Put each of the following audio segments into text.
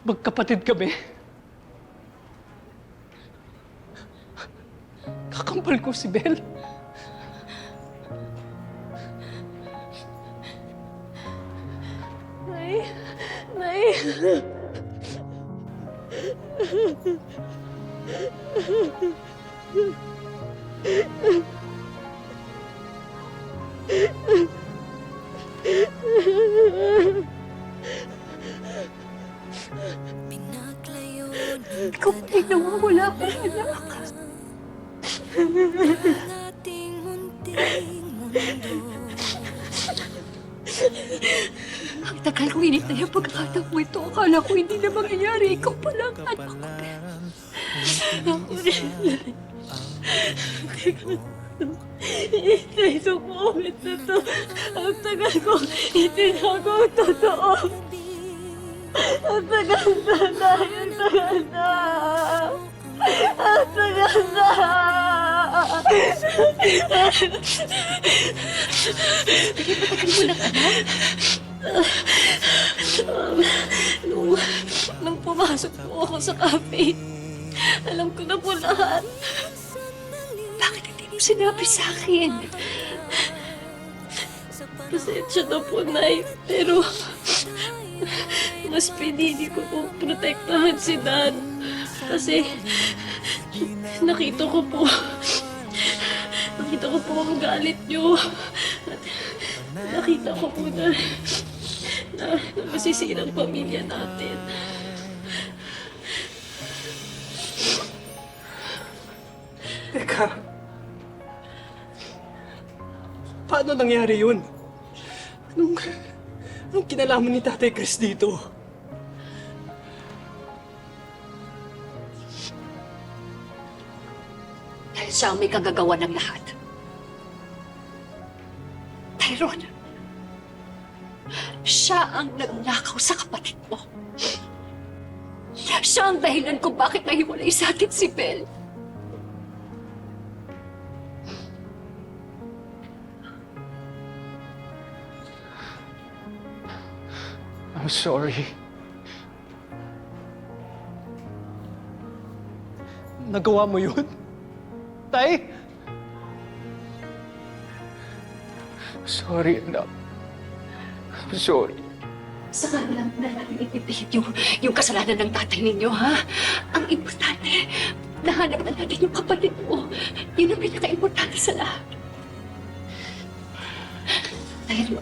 magkapatid kami. Kakampal ko si Bel. Nay! Ikaw pa rin nawawala ka rin, anak. Ang tagal ko hinintay ang pagkakataon mo ito. Akala ko hindi na mangyayari. Ikaw pa lang, anak ko. Ako rin. Hinintay itong moment na to. Ang tagal ko itinago ang totoo. Ang tagal na, Nay. Ang tagal na. Ang tagal na. Sige, patagal mo lang, anak. Nung pumasok po ako sa cafe, alam ko na po lahat. Bakit hindi mo sinabi sa akin? Pasensya na po, Nay. Pero mas pinili ko po protektahan si Dan. Kasi nakita ko po ang galit niyo. At nakita ko po na masisira ang pamilya natin. Teka. Paano nangyari yun? Anong kinalaman ni Tatay Chris dito? Dahil siya ang may kagagawa ng lahat. Tyrone, siya ang nagnakaw sa kapatid mo. Siya ang dahilan kung bakit nahiwalay sa atin si Bel. I'm sorry. Nagawa mo yun? Tay? Sorry, anak. I'm sorry. Saka lang na natin ipipilit yung kasalanan ng tatay ninyo, ha? Ang importante, nahanap na natin yung kapatid mo. Yun ang pinaka-importante sa lahat. Dahil,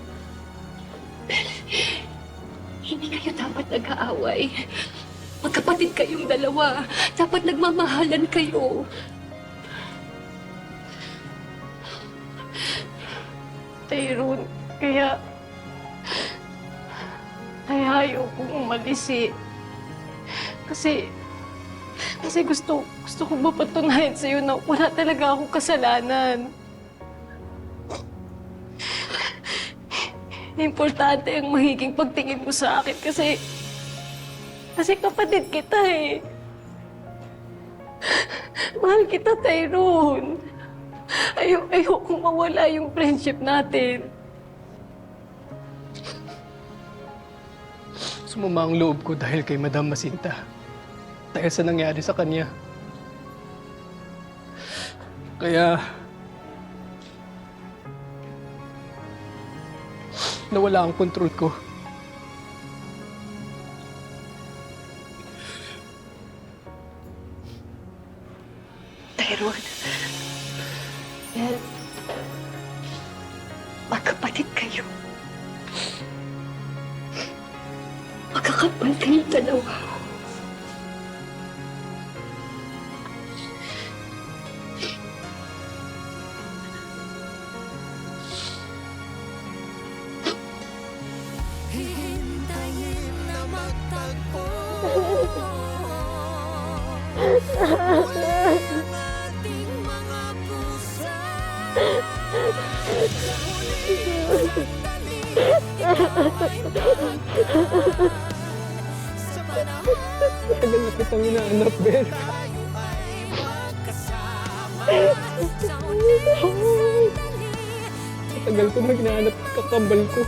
Bel, hindi kayo dapat nag-aaway. Magkapatid kayong dalawa. Dapat nagmamahalan kayo. Tyrone, kaya ayaw kong umalis eh. Kasi gusto kong mapatunayan sa'yo na wala talaga akong kasalanan. Importante ang magiging pagtingin mo sa akin kasi kapatid kita eh. Mahal kita, Tyrone. Ayokong mawala yung friendship natin. Sumama ang loob ko dahil kay Madam Masinta. Dahil sa nangyari sa kanya. Kaya nawala ang kontrol ko. Tyrone, Bel, magkapatid kayo. Magkakapal kayong dalawa. Hihintayin na magtagpo ang ating mga pusa. Sa huling sandali, ikaw ay mahalkan. Sa panahon Tagal na kitang hinahanap, Bel. tayo ay magkasama. Sa huling sandali, Tagal ko na hinahanap kakambal ko.